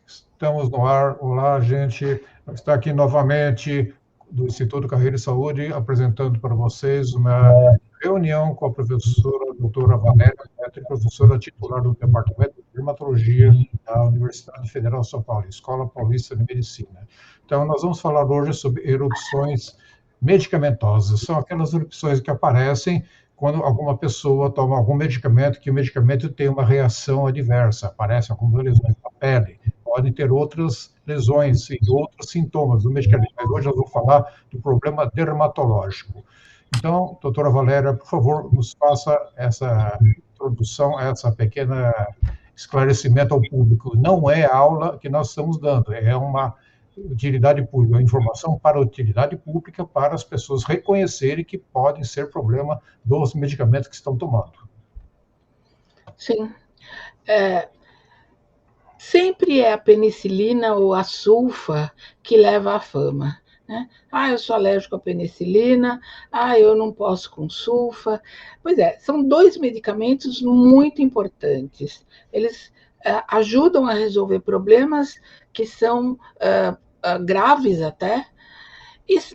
Estamos no ar. Olá, gente. Está aqui novamente do Instituto Carreira e Saúde, apresentando para vocês uma reunião com a professora doutora Valéria Petri, professora titular do Departamento de Dermatologia da Universidade Federal de São Paulo, Escola Paulista de Medicina. Então, nós vamos falar hoje sobre erupções medicamentosas. São aquelas erupções que aparecem quando alguma pessoa toma algum medicamento, que o medicamento tem uma reação adversa, aparecem algumas lesões na pele, podem ter outras lesões e outros sintomas do medicamento, mas hoje nós vamos falar do problema dermatológico. Então, doutora Valéria, por favor, nos faça essa introdução, essa pequena esclarecimento ao público. Não é aula que nós estamos dando, é uma utilidade pública, informação para a utilidade pública, para as pessoas reconhecerem que podem ser problema dos medicamentos que estão tomando. Sim. Sempre é a penicilina ou a sulfa que leva à fama, né? Eu sou alérgico à penicilina, eu não posso com sulfa. Pois é, são dois medicamentos muito importantes. Eles ajudam a resolver problemas que são graves até,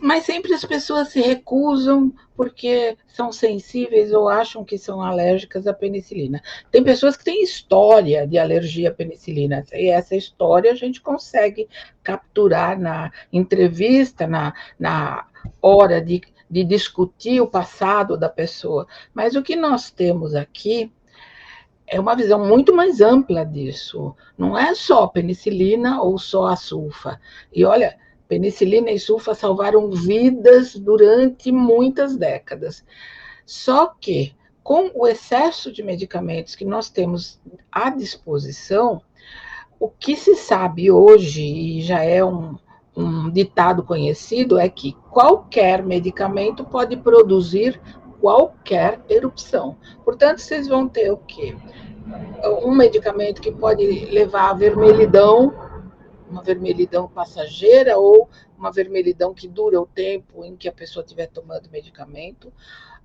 mas sempre as pessoas se recusam porque são sensíveis ou acham que são alérgicas à penicilina. Tem pessoas que têm história de alergia à penicilina, e essa história a gente consegue capturar na entrevista, na hora de discutir o passado da pessoa. Mas o que nós temos aqui é uma visão muito mais ampla disso. Não é só penicilina ou só a sulfa. E olha, penicilina e sulfa salvaram vidas durante muitas décadas. Só que, com o excesso de medicamentos que nós temos à disposição, o que se sabe hoje, e já é um ditado conhecido, é que qualquer medicamento pode produzir qualquer erupção. Portanto, vocês vão ter o quê? Um medicamento que pode levar à vermelhidão, uma vermelhidão passageira ou uma vermelhidão que dura o tempo em que a pessoa estiver tomando o medicamento,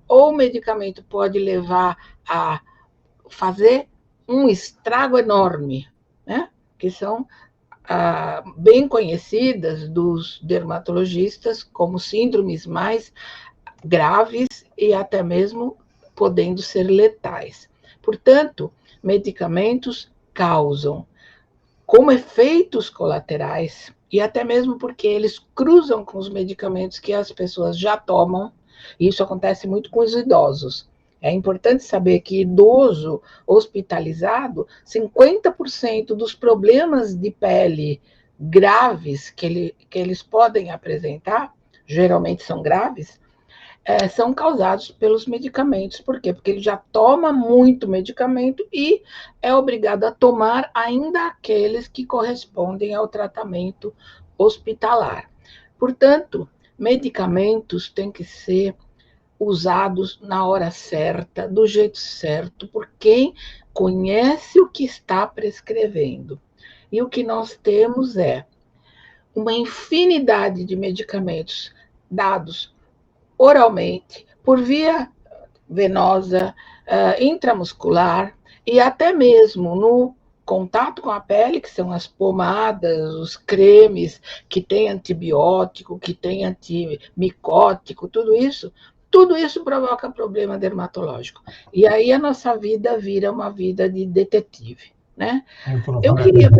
ou o medicamento pode levar a fazer um estrago enorme, né? Que são bem conhecidas dos dermatologistas como síndromes mais graves e até mesmo podendo ser letais. Portanto, medicamentos causam como efeitos colaterais, e até mesmo porque eles cruzam com os medicamentos que as pessoas já tomam, e isso acontece muito com os idosos. É importante saber que idoso hospitalizado, 50% dos problemas de pele graves que eles podem apresentar, geralmente são graves, são causados pelos medicamentos. Por quê? Porque ele já toma muito medicamento e é obrigado a tomar ainda aqueles que correspondem ao tratamento hospitalar. Portanto, medicamentos têm que ser usados na hora certa, do jeito certo, por quem conhece o que está prescrevendo. E o que nós temos é uma infinidade de medicamentos dados oralmente, por via venosa, intramuscular e até mesmo no contato com a pele, que são as pomadas, os cremes, que tem antibiótico, que tem antimicótico, tudo isso provoca problema dermatológico. E aí a nossa vida vira uma vida de detetive, né? Eu queria...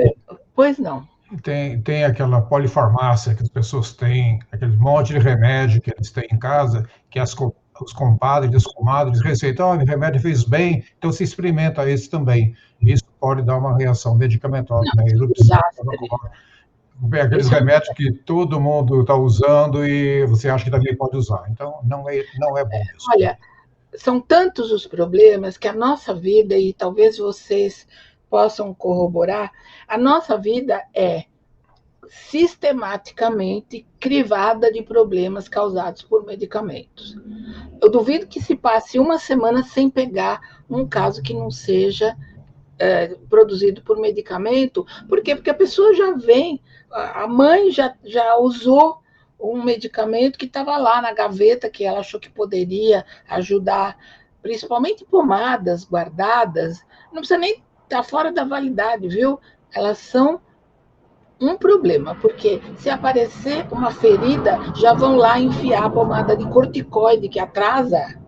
Pois não. Tem aquela polifarmácia que as pessoas têm, aquele monte de remédio que eles têm em casa, que os compadres e as comadres receitam, o remédio fez bem, então se experimenta esse também. Isso pode dar uma reação medicamentosa, né? Erupção, aqueles remédios que todo mundo está usando e você acha que também pode usar. Então, não é bom isso. Olha, são tantos os problemas que a nossa vida, e talvez vocês possam corroborar, a nossa vida é sistematicamente crivada de problemas causados por medicamentos. Eu duvido que se passe uma semana sem pegar um caso que não seja produzido por medicamento. Por quê? Porque a pessoa já vem, a mãe já usou um medicamento que estava lá na gaveta, que ela achou que poderia ajudar, principalmente pomadas guardadas, não precisa nem estar fora da validade, viu? Elas são um problema, porque se aparecer uma ferida, já vão lá enfiar a pomada de corticoide, que atrasa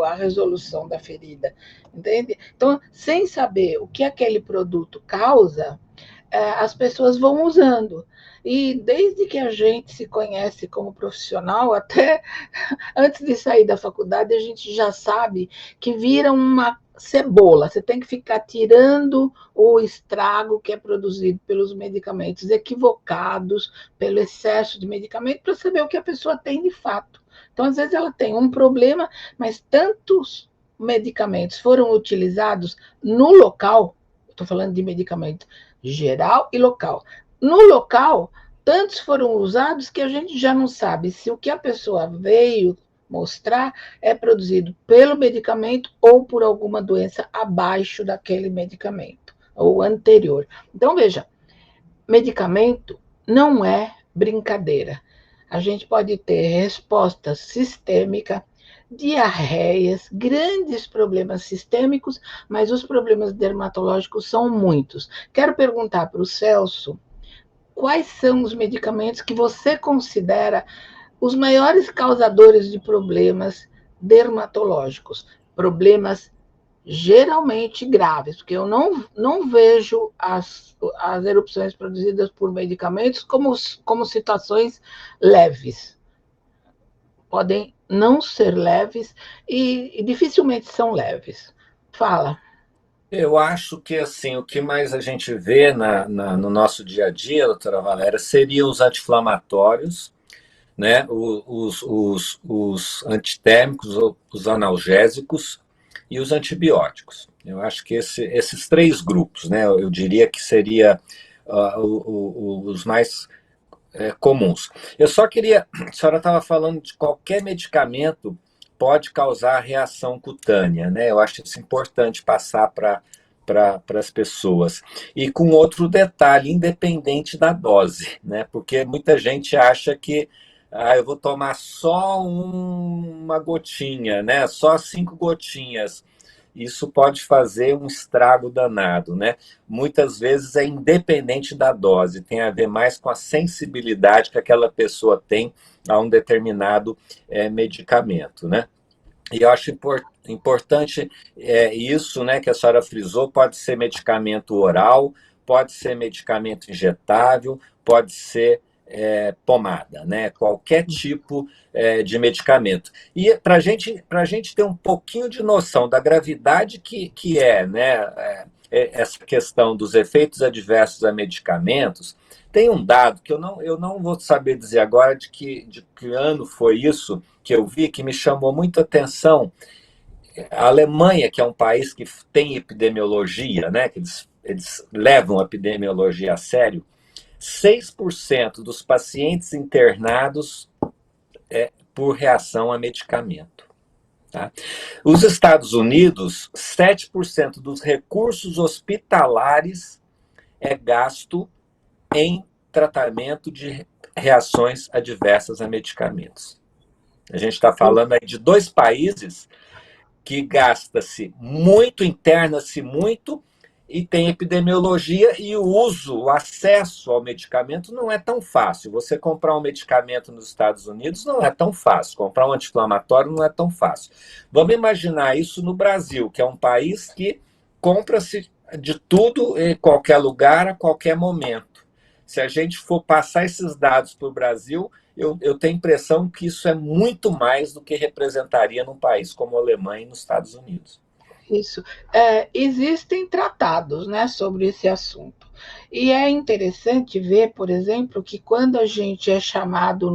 a resolução da ferida, entende? Então, sem saber o que aquele produto causa, as pessoas vão usando. E desde que a gente se conhece como profissional, até antes de sair da faculdade, a gente já sabe que vira uma cebola. Você tem que ficar tirando o estrago que é produzido pelos medicamentos equivocados, pelo excesso de medicamento, para saber o que a pessoa tem de fato. Então, às vezes, ela tem um problema, mas tantos medicamentos foram utilizados no local, estou falando de medicamento geral e local. No local, tantos foram usados que a gente já não sabe se o que a pessoa veio mostrar é produzido pelo medicamento ou por alguma doença abaixo daquele medicamento ou anterior. Então, veja, medicamento não é brincadeira. A gente pode ter resposta sistêmica, diarreias, grandes problemas sistêmicos, mas os problemas dermatológicos são muitos. Quero perguntar para o Celso quais são os medicamentos que você considera os maiores causadores de problemas dermatológicos, problemas geralmente graves, porque eu não vejo as erupções produzidas por medicamentos como situações leves. Podem não ser leves e dificilmente são leves. Fala. Eu acho que assim, o que mais a gente vê no nosso dia a dia, doutora Valéria, seriam os anti-inflamatórios, né? Os antitérmicos, os analgésicos e os antibióticos. Eu acho que esses três grupos, né? Eu diria que seria os mais comuns. Eu só queria, a senhora estava falando de qualquer medicamento pode causar reação cutânea, né? Eu acho isso importante passar para as pessoas. E com outro detalhe, independente da dose, né? Porque muita gente acha que eu vou tomar só uma gotinha, né? Só 5 gotinhas. Isso pode fazer um estrago danado, né? Muitas vezes é independente da dose, tem a ver mais com a sensibilidade que aquela pessoa tem a um determinado medicamento, né? E eu acho importante isso, né, que a senhora frisou, pode ser medicamento oral, pode ser medicamento injetável, pode ser pomada, né? Qualquer tipo de medicamento. E para a gente ter um pouquinho de noção da gravidade que é, né, essa questão dos efeitos adversos a medicamentos, tem um dado que eu não vou saber dizer agora de que ano foi isso que eu vi, que me chamou muito a atenção. A Alemanha, que é um país que tem epidemiologia, né, que eles levam a epidemiologia a sério, 6% dos pacientes internados por reação a medicamento. Tá? Os Estados Unidos, 7% dos recursos hospitalares é gasto em tratamento de reações adversas a medicamentos. A gente está falando aí de 2 países que gasta-se muito, interna-se muito, e tem epidemiologia e o uso, o acesso ao medicamento não é tão fácil. Você comprar um medicamento nos Estados Unidos não é tão fácil. Comprar um anti-inflamatório não é tão fácil. Vamos imaginar isso no Brasil, que é um país que compra-se de tudo em qualquer lugar, a qualquer momento. Se a gente for passar esses dados para o Brasil, eu tenho a impressão que isso é muito mais do que representaria num país como a Alemanha e nos Estados Unidos. Isso. Existem tratados, né, sobre esse assunto. E é interessante ver, por exemplo, que quando a gente é chamado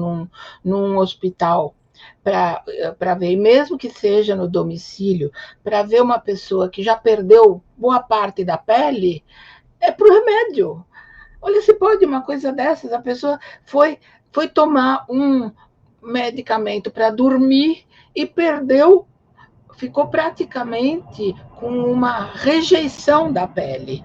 num hospital para ver, mesmo que seja no domicílio, para ver uma pessoa que já perdeu boa parte da pele, é para o remédio. Olha, se pode uma coisa dessas, a pessoa foi tomar um medicamento para dormir e ficou praticamente com uma rejeição da pele,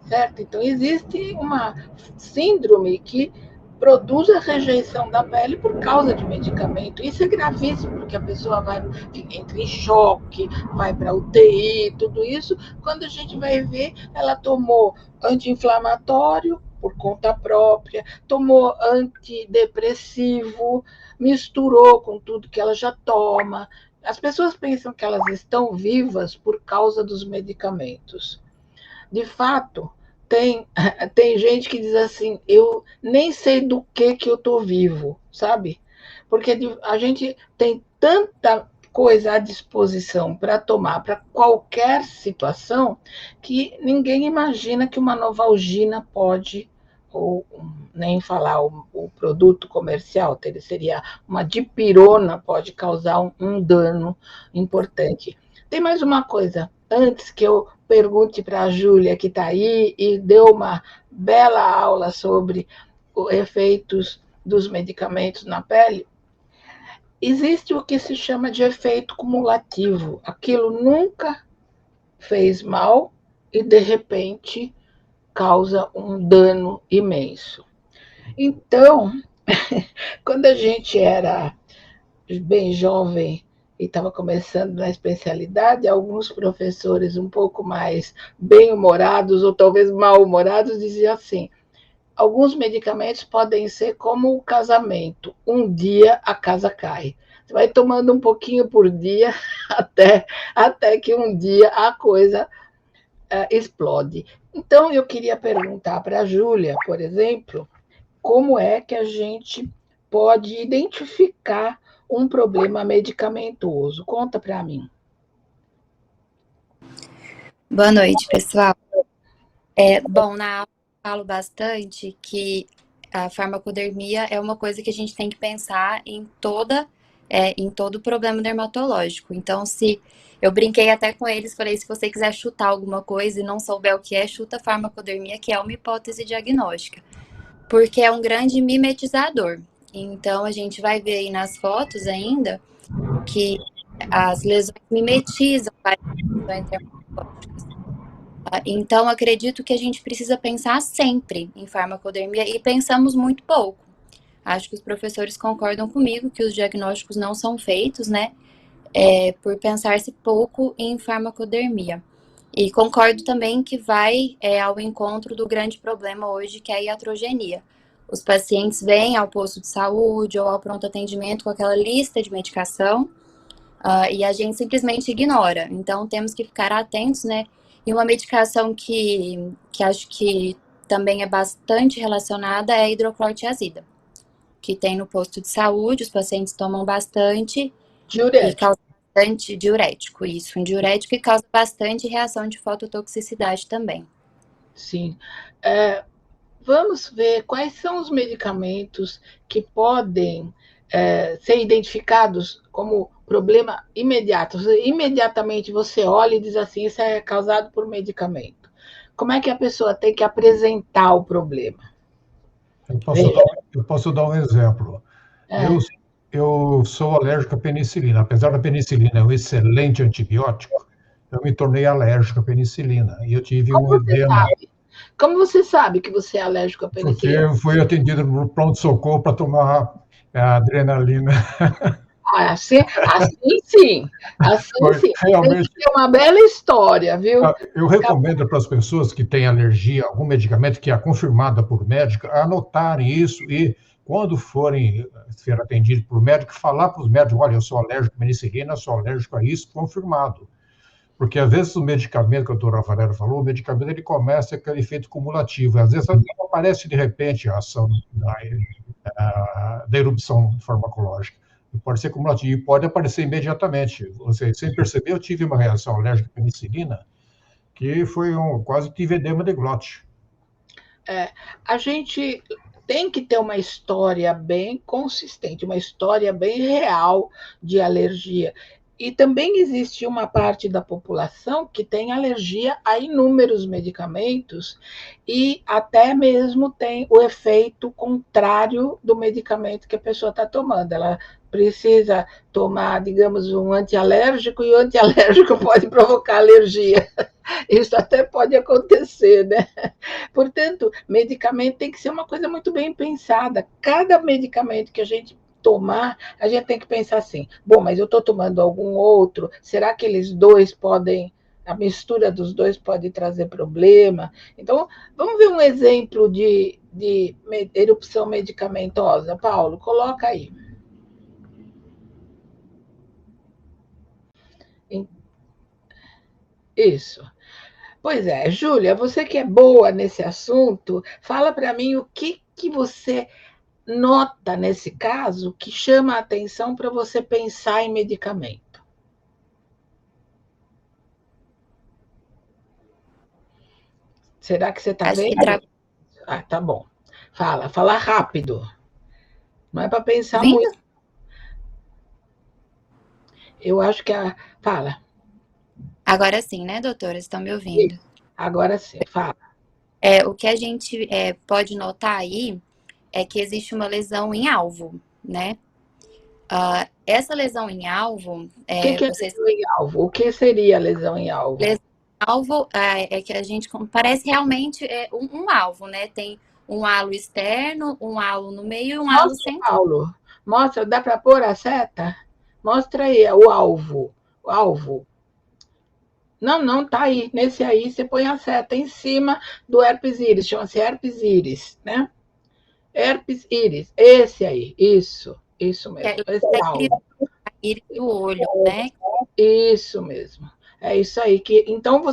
certo? Então, existe uma síndrome que produz a rejeição da pele por causa de medicamento. Isso é gravíssimo, porque a pessoa entra em choque, vai para UTI, tudo isso. Quando a gente vai ver, ela tomou anti-inflamatório, por conta própria, tomou antidepressivo, misturou com tudo que ela já toma. As pessoas pensam que elas estão vivas por causa dos medicamentos. De fato, tem gente que diz assim, eu nem sei do que eu estou vivo, sabe? Porque a gente tem tanta coisa à disposição para tomar para qualquer situação que ninguém imagina que uma Novalgina pode, ou nem falar o produto comercial, seria uma dipirona, pode causar um dano importante. Tem mais uma coisa, antes que eu pergunte para a Júlia, que está aí e deu uma bela aula sobre os efeitos dos medicamentos na pele, existe o que se chama de efeito cumulativo. Aquilo nunca fez mal e, de repente, causa um dano imenso. Então, quando a gente era bem jovem e estava começando na especialidade, alguns professores um pouco mais bem-humorados ou talvez mal-humorados diziam assim: alguns medicamentos podem ser como o casamento, um dia a casa cai. Você vai tomando um pouquinho por dia até que um dia a coisa explode. Então, eu queria perguntar para a Júlia, por exemplo, como é que a gente pode identificar um problema medicamentoso? Conta para mim. Boa noite, pessoal. Bom, na aula eu falo bastante que a farmacodermia é uma coisa que a gente tem que pensar em todo problema dermatológico. Então, se eu brinquei até com eles, falei, se você quiser chutar alguma coisa e não souber o que é, chuta farmacodermia, que é uma hipótese diagnóstica. Porque é um grande mimetizador. Então, a gente vai ver aí nas fotos ainda que as lesões mimetizam várias lesões dermatológicas. Então, acredito que a gente precisa pensar sempre em farmacodermia e pensamos muito pouco. Acho que os professores concordam comigo que os diagnósticos não são feitos, né, por pensar-se pouco em farmacodermia. E concordo também que vai ao encontro do grande problema hoje, que é a iatrogenia. Os pacientes vêm ao posto de saúde ou ao pronto atendimento com aquela lista de medicação e a gente simplesmente ignora. Então, temos que ficar atentos, né? E uma medicação que acho que também é bastante relacionada é a hidroclorotiazida, que tem no posto de saúde, os pacientes tomam bastante. Diurético. E causa bastante diurético, isso, um diurético que causa bastante reação de fototoxicidade também. Sim. Vamos ver quais são os medicamentos que podem ser identificados como problema imediato. Imediatamente você olha e diz assim, isso é causado por medicamento. Como é que a pessoa tem que apresentar o problema? Eu posso dar um exemplo. Eu sou alérgico à penicilina. Apesar da penicilina é um excelente antibiótico, eu me tornei alérgico à penicilina. E eu tive um edema. Como você sabe que você é alérgico à penicilina? Porque eu fui atendido no pronto-socorro para tomar adrenalina. Assim sim. Realmente, tem uma bela história, viu? Eu recomendo para as pessoas que têm alergia a algum medicamento que é confirmada por médico, anotarem isso e, quando forem ser atendidos por médico, falar para os médicos, olha, eu sou alérgico à penicilina, sou alérgico a isso, confirmado. Porque, às vezes, o medicamento que a doutora Valéria falou, o medicamento ele começa com aquele efeito cumulativo. Às vezes, aparece, de repente, a ação da erupção farmacológica. Pode ser cumulativo e pode aparecer imediatamente. Você, sem perceber, eu tive uma reação alérgica à penicilina, que foi quase tive edema de glote. A gente tem que ter uma história bem consistente, uma história bem real de alergia. E também existe uma parte da população que tem alergia a inúmeros medicamentos e até mesmo tem o efeito contrário do medicamento que a pessoa está tomando. Ela precisa tomar, digamos, um antialérgico e o antialérgico pode provocar alergia. Isso até pode acontecer, né? Portanto, medicamento tem que ser uma coisa muito bem pensada. Cada medicamento que a gente tomar, a gente tem que pensar assim, bom, mas eu estou tomando algum outro, será que eles dois podem A mistura dos dois pode trazer problema. Então, vamos ver um exemplo de erupção medicamentosa. Paulo, coloca aí. Isso. Pois é, Júlia, você que é boa nesse assunto, fala para mim o que você nota nesse caso que chama a atenção para você pensar em medicamento. Será que você está vendo? Ah, tá bom. Fala rápido. Não é para pensar muito. Eu acho que Fala. Agora sim, né, doutora? Estão me ouvindo? Agora sim, fala. O que a gente pode notar aí é que existe uma lesão em alvo, né? Essa lesão em alvo... O que é lesão em alvo? O que seria lesão em alvo? Lesão em alvo é que a gente parece realmente um alvo, né? Tem um halo externo, um halo no meio e um halo central. Paulo, mostra, dá para pôr a seta? Mostra aí o alvo. O alvo. Não, tá aí. Nesse aí você põe a seta em cima do herpes íris. Chama-se herpes íris, né? Herpes íris. Esse aí. Isso mesmo. Esse é o alvo. Íris do olho, né? Isso mesmo. É isso aí. Então,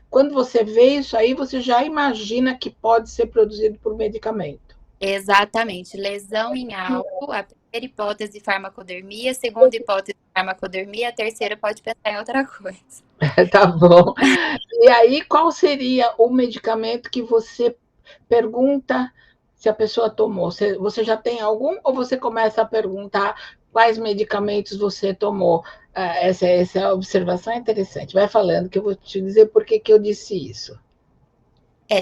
quando você vê isso aí, você já imagina que pode ser produzido por medicamento. Exatamente. Lesão em alvo, a primeira hipótese, farmacodermia, a segunda hipótese, farmacodermia, a terceira pode pensar em outra coisa. Tá bom. E aí, qual seria o medicamento que você pergunta se a pessoa tomou? Você já tem algum ou você começa a perguntar quais medicamentos você tomou? Essa observação é interessante. Vai falando que eu vou te dizer por que eu disse isso.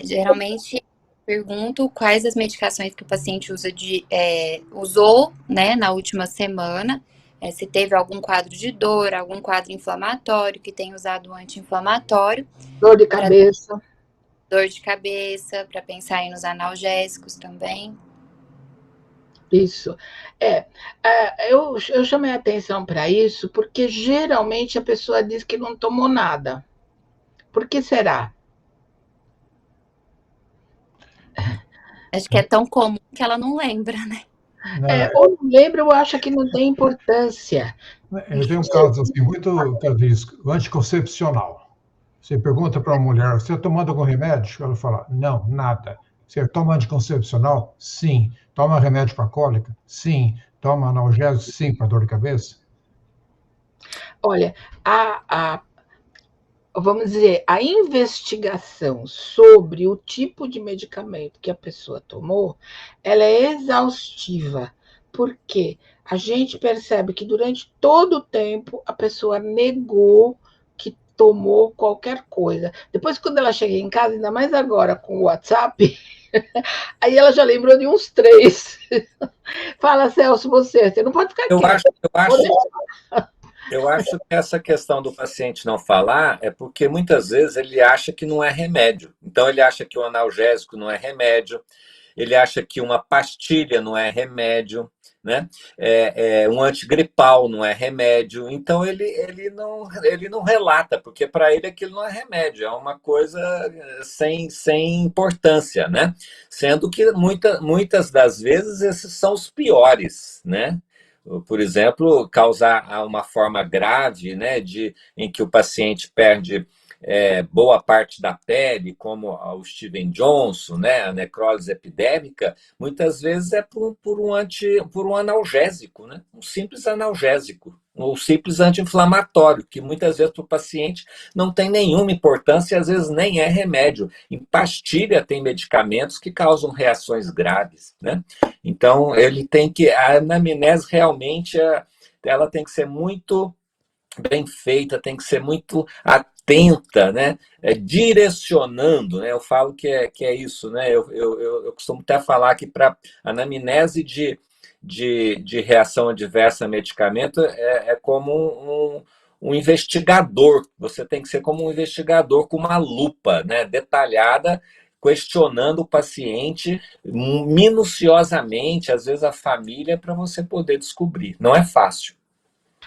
Geralmente pergunto quais as medicações que o paciente usou, né, na última semana, se teve algum quadro de dor, algum quadro inflamatório, que tem usado anti-inflamatório. Dor de cabeça. Dor de cabeça, para pensar aí nos analgésicos também. Isso. Eu chamei a atenção para isso porque geralmente a pessoa diz que não tomou nada. Por que será? Acho que é tão comum que ela não lembra, né? Ou não lembra ou acha que não tem importância. Eu tenho um caso assim, muito anticoncepcional. Você pergunta para uma mulher, você está tomando algum remédio? Ela fala, não, nada. Você toma anticoncepcional? Sim. Toma remédio para cólica? Sim. Toma analgésico? Sim, para dor de cabeça? Olha, vamos dizer, a investigação sobre o tipo de medicamento que a pessoa tomou, ela é exaustiva, porque a gente percebe que durante todo o tempo a pessoa negou que tomou qualquer coisa. Depois, quando ela chega em casa, ainda mais agora com o WhatsApp, aí ela já lembrou de uns 3. Fala, Celso, você não pode ficar quieto. Eu acho que essa questão do paciente não falar é porque muitas vezes ele acha que não é remédio. Então, ele acha que o analgésico não é remédio, ele acha que uma pastilha não é remédio, né? Um antigripal não é remédio. Então, ele não relata, porque para ele aquilo não é remédio, é uma coisa sem importância, né? Sendo que muitas das vezes esses são os piores, né? Por exemplo, causar uma forma grave, né, em que o paciente perde boa parte da pele, como o Steven Johnson, né, a necrólise epidêmica, muitas vezes é por um analgésico, né, um simples analgésico, ou simples anti-inflamatório, que muitas vezes para o paciente não tem nenhuma importância e às vezes nem é remédio. Em pastilha tem medicamentos que causam reações graves, né? Então, a anamnese realmente ela tem que ser muito bem feita, tem que ser muito atenta, né? Direcionando, né? Eu falo que é isso, né? Eu costumo até falar que para anamnese de reação adversa a medicamento é como um investigador. Você tem que ser como um investigador com uma lupa, né? Detalhada, questionando o paciente minuciosamente, às vezes a família, para você poder descobrir. Não é fácil.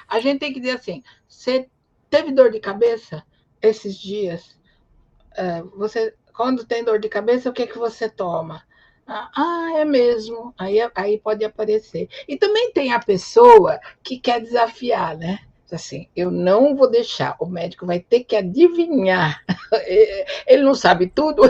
A gente tem que dizer assim, você teve dor de cabeça? esses dias, você, quando tem dor de cabeça, o que você toma? É mesmo. Aí pode aparecer. E também tem a pessoa que quer desafiar, né? Assim, eu não vou deixar, o médico vai ter que adivinhar. Ele não sabe tudo,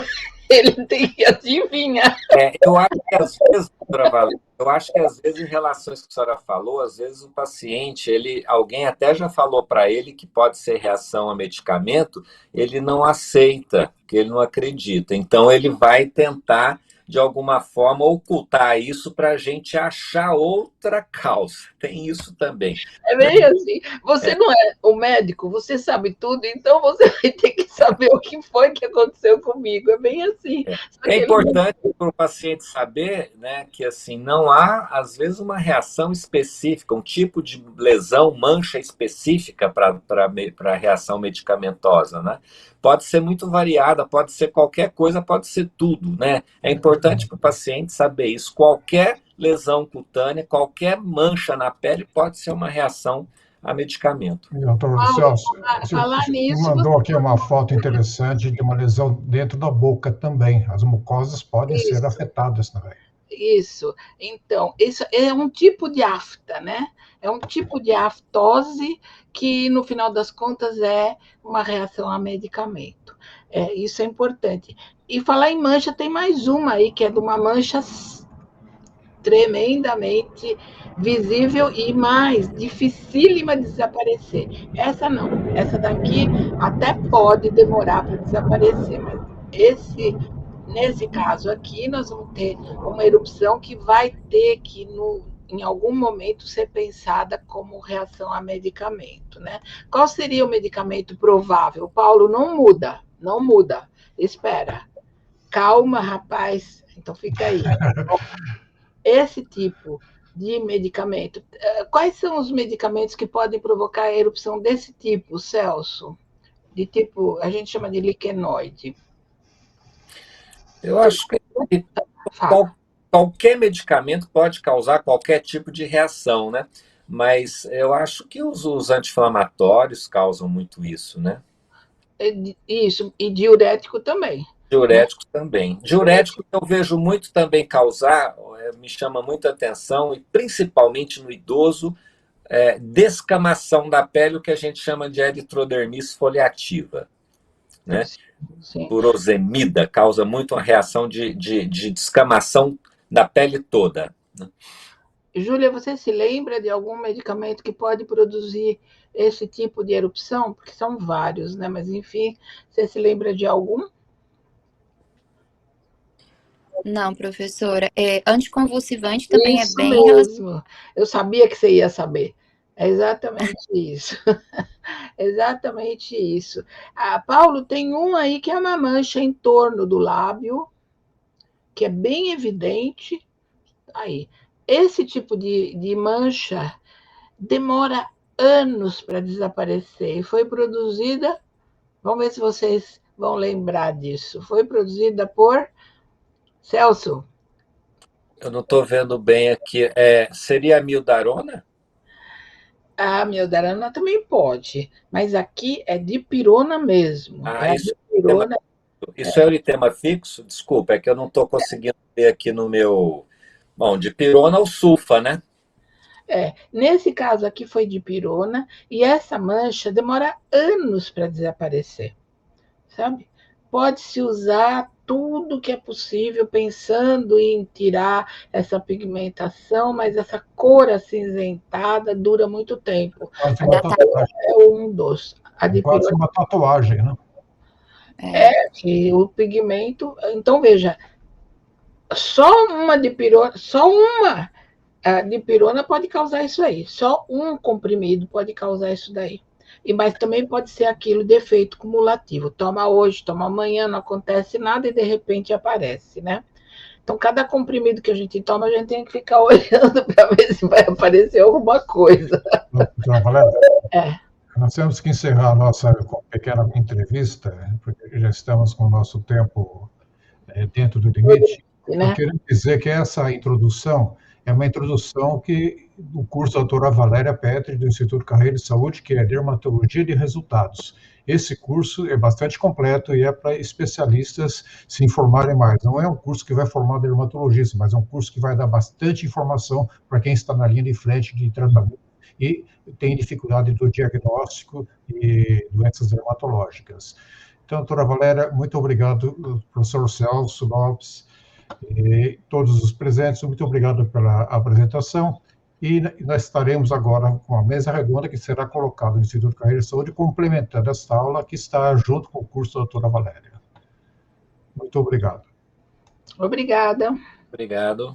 ele tem que adivinhar. Eu acho que às vezes, doutora Valéria, eu acho que às vezes, em relação a isso que a senhora falou, às vezes o paciente, alguém até já falou para ele que pode ser reação a medicamento, ele não aceita, porque ele não acredita. Então ele vai tentar, de alguma forma, ocultar isso para a gente achar outra causa. Tem isso também. É bem assim. Você não é o médico, você sabe tudo, então você vai ter que saber o que foi que aconteceu comigo. É bem assim. É importante para o paciente saber, né, que assim, não há, às vezes, uma reação específica, um tipo de lesão, mancha específica para a reação medicamentosa, né? Pode ser muito variada, pode ser qualquer coisa, pode ser tudo, né? É importante para o paciente saber isso. Qualquer lesão cutânea, qualquer mancha na pele pode ser uma reação a medicamento. Doutor Celso, você mandou aqui uma foto interessante de uma lesão dentro da boca também. As mucosas podem ser afetadas também. Isso. Então, isso é um tipo de afta, né? É um tipo de aftose que, no final das contas, é uma reação a medicamento. Isso é importante. E falar em mancha, tem mais uma aí, que é de uma mancha tremendamente visível e mais dificílima de desaparecer. Essa não. Essa daqui até pode demorar para desaparecer, mas nesse caso aqui, nós vamos ter uma erupção que vai ter que, em algum momento, ser pensada como reação a medicamento, né? Qual seria o medicamento provável? Paulo, não muda, não muda. Espera. Calma, rapaz. Então, fica aí. Esse tipo de medicamento. Quais são os medicamentos que podem provocar a erupção desse tipo, Celso? De tipo, a gente chama de liquenoide. Eu acho que qualquer medicamento pode causar qualquer tipo de reação, né? Mas eu acho que os anti-inflamatórios causam muito isso, né? Isso, e diurético também. Diurético também. Diurético eu vejo muito também causar, me chama muita atenção, e principalmente no idoso, descamação da pele, o que a gente chama de eritrodermia foliativa, né? Sim. Furosemida causa muito uma reação de descamação da pele toda. Júlia, você se lembra de algum medicamento que pode produzir esse tipo de erupção? Porque são vários, né? Mas, enfim, você se lembra de algum? Não, professora. Anticonvulsivante também isso é bem mesmo. Eu sabia que você ia saber. É exatamente isso. Exatamente isso. Paulo, tem um aí que é uma mancha em torno do lábio, que é bem evidente. Aí, esse tipo de mancha demora anos para desaparecer. E foi produzida, vamos ver se vocês vão lembrar disso. Foi produzida por Celso. Eu não estou vendo bem aqui. Seria a mildarona? A miodarana também pode, mas aqui é dipirona mesmo. Isso é eritema fixo? Desculpa, é que eu não estou conseguindo ver aqui no meu... Bom, dipirona ou sulfa, né? Nesse caso aqui foi dipirona, e essa mancha demora anos para desaparecer, sabe? Pode-se usar tudo que é possível, pensando em tirar essa pigmentação, mas essa cor acinzentada dura muito tempo. É um dos. Quase uma tatuagem, né? Que o pigmento. Então, veja, só uma dipirona pode causar isso aí. Só um comprimido pode causar isso daí. Mas também pode ser aquilo de efeito cumulativo. Toma hoje, toma amanhã, não acontece nada e de repente aparece, né? Então, cada comprimido que a gente toma, a gente tem que ficar olhando para ver se vai aparecer alguma coisa. Valéria, nós temos que encerrar a nossa pequena entrevista, porque já estamos com o nosso tempo dentro do limite. Né? Eu queria dizer que essa introdução é uma introdução do curso da doutora Valéria Petri, do Instituto Carreira de Saúde, que é Dermatologia de Resultados. esse curso é bastante completo e é para especialistas se informarem mais. Não é um curso que vai formar dermatologistas, mas é um curso que vai dar bastante informação para quem está na linha de frente de tratamento e tem dificuldade do diagnóstico e doenças dermatológicas. Então, doutora Valéria, muito obrigado, professor Celso Lopes, e todos os presentes, muito obrigado pela apresentação. E nós estaremos agora com a mesa redonda que será colocada no Instituto Carreira e Saúde, complementando esta aula que está junto com o curso da doutora Valéria. Muito obrigado. Obrigada. Obrigado.